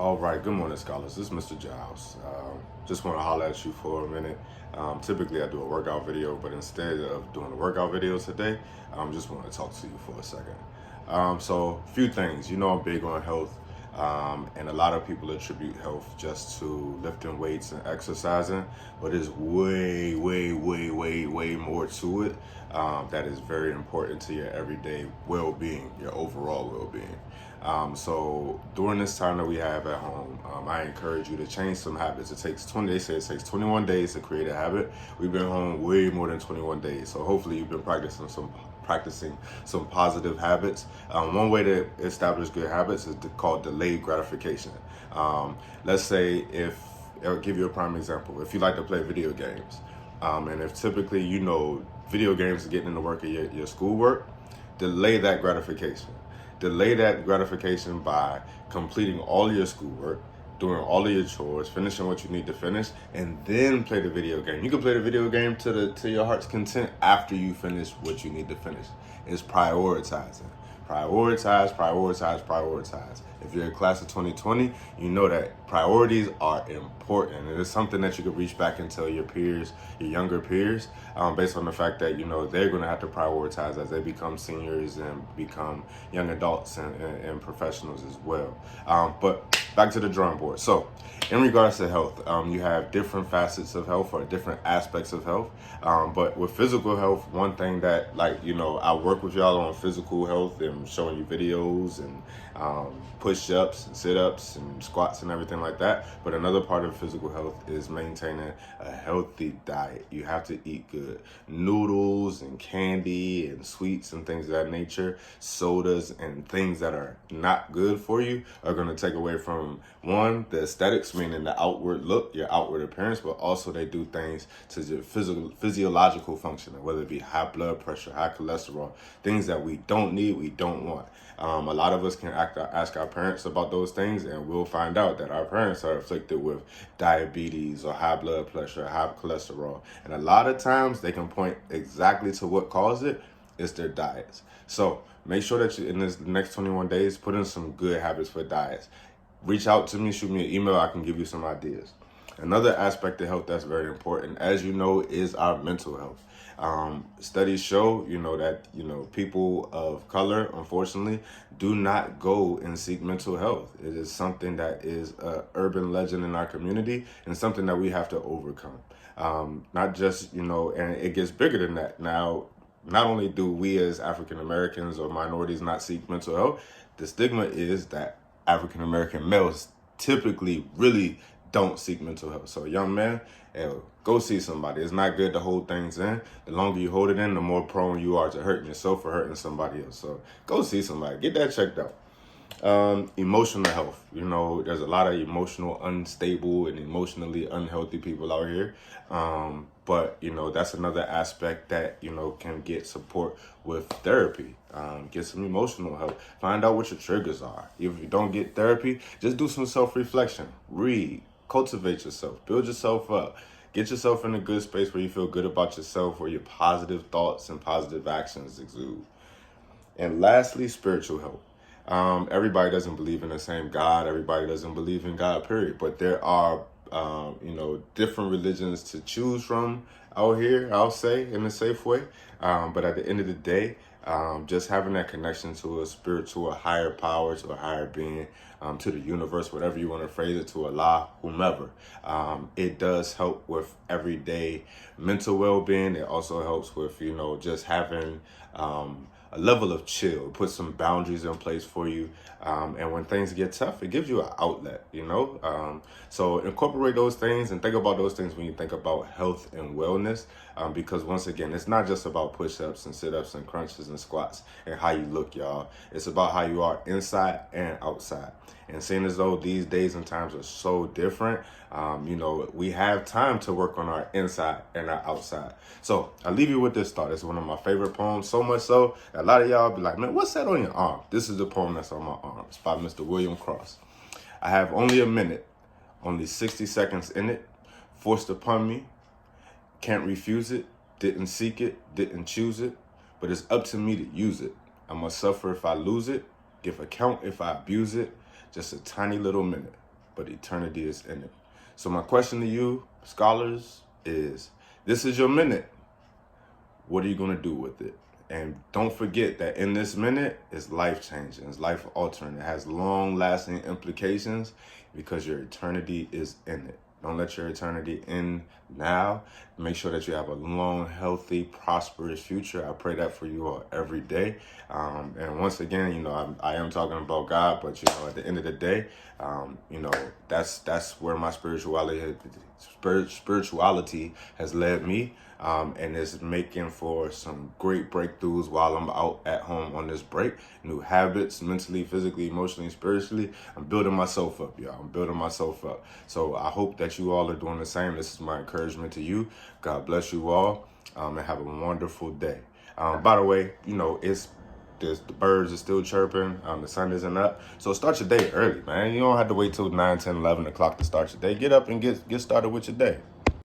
All right, good morning, scholars. This is Mr. Giles. Just want to holler at you for a minute. Typically, I do a workout video, but instead of doing a workout video today, just want to talk to you for a second. So, a few things. You know, I'm big on health, and a lot of people attribute health just to lifting weights and exercising, but there's way more to it that is very important to your everyday well-being, your overall well-being. So during this time that we have at home, I encourage you to change some habits. They say it takes 21 days to create a habit. We've been home way more than 21 days. So hopefully you've been practicing some positive habits. One way to establish good habits is called delayed gratification. Let's say I'll give you a prime example. If you like to play video games, and if typically video games is getting in the work of your schoolwork, delay that gratification. Delay that gratification by completing all of your schoolwork, doing all of your chores, finishing what you need to finish, and then play the video game. You can play the video game to your heart's content after you finish what you need to finish. It's prioritizing. Prioritize. If you're in class of 2020, you know that priorities are important. It is something that you could reach back and tell your peers, your younger peers, based on the fact that, they're going to have to prioritize as they become seniors and become young adults and professionals as well. But back to the drawing board. So in regards to health, you have different facets of health or different aspects of health. But with physical health, one thing that, I work with y'all on physical health and showing you videos and push-ups and sit-ups and squats and everything like that. But another part of physical health is maintaining a healthy diet. You have to eat good. Noodles and candy and sweets and things of that nature, sodas and things that are not good for you are going to take away from, one, the aesthetics, meaning the outward look, your outward appearance, but also they do things to your physiological functioning, whether it be high blood pressure, high cholesterol, things that we don't need, we don't want. A lot of us can ask our parents about those things, and we'll find out that our parents are afflicted with diabetes or high blood pressure, high cholesterol. And a lot of times they can point exactly to what caused it. It's their diets. So make sure that you, in this next 21 days, put in some good habits for diets. Reach out to me, shoot me an email. I can give you some ideas. Another aspect of health that's very important, as you know, is our mental health. Studies show, that, people of color, unfortunately, do not go and seek mental health. It is something that is an urban legend in our community and something that we have to overcome. Not just, and it gets bigger than that. Now, not only do we as African Americans or minorities not seek mental health, the stigma is that African American males typically really don't seek mental health. So young man, go see somebody. It's not good to hold things in. The longer you hold it in, the more prone you are to hurting yourself or hurting somebody else. So go see somebody. Get that checked out. Emotional health. There's a lot of emotional, unstable, and emotionally unhealthy people out here. But that's another aspect that, can get support with therapy. Get some emotional help. Find out what your triggers are. If you don't get therapy, just do some self-reflection. Read. Cultivate yourself. Build yourself up. Get yourself in a good space where you feel good about yourself, where your positive thoughts and positive actions exude. And lastly, spiritual health. Everybody doesn't believe in the same God. Everybody doesn't believe in God, period. But there are, different religions to choose from out here, I'll say, in a safe way. But at the end of the day, just having that connection to a higher power, to a higher being, to the universe, whatever you want to phrase it, to Allah, whomever. It does help with everyday mental well-being. It also helps with, just having a level of chill, put some boundaries in place for you. And when things get tough, it gives you an outlet, So incorporate those things and think about those things when you think about health and wellness. Because once again, it's not just about push-ups and sit-ups and crunches and squats and how you look, y'all. It's about how you are inside and outside. And seeing as though these days and times are so different, we have time to work on our inside and our outside. So I leave you with this thought. It's one of my favorite poems, so much so that a lot of y'all be like, man, what's that on your arm? This is the poem that's on my arm. It's by Mr. William Cross. I have only a minute, only 60 seconds in it, forced upon me. Can't refuse it, didn't seek it, didn't choose it, but it's up to me to use it. I must suffer if I lose it, give account if I abuse it. Just a tiny little minute. but eternity is in it. So my question to you, scholars, is this is your minute. What are you going to do with it? And don't forget that in this minute, it's life-changing, it's life-altering. It has long-lasting implications because your eternity is in it. Don't let your eternity end now. Make sure that you have a long, healthy, prosperous future. I pray that for you all every day. And once again, I am talking about God, but at the end of the day, that's where my spirituality has led me. And is making for some great breakthroughs while I'm out at home on this break. New habits, mentally, physically, emotionally, spiritually. I'm building myself up, y'all. I'm building myself up. So I hope that you all are doing the same. This is my encouragement to you. God bless you all, and have a wonderful day. By the way, the birds are still chirping. The sun isn't up. So start your day early, man. You don't have to wait till 9, 10, 11 o'clock to start your day. Get up and get started with your day.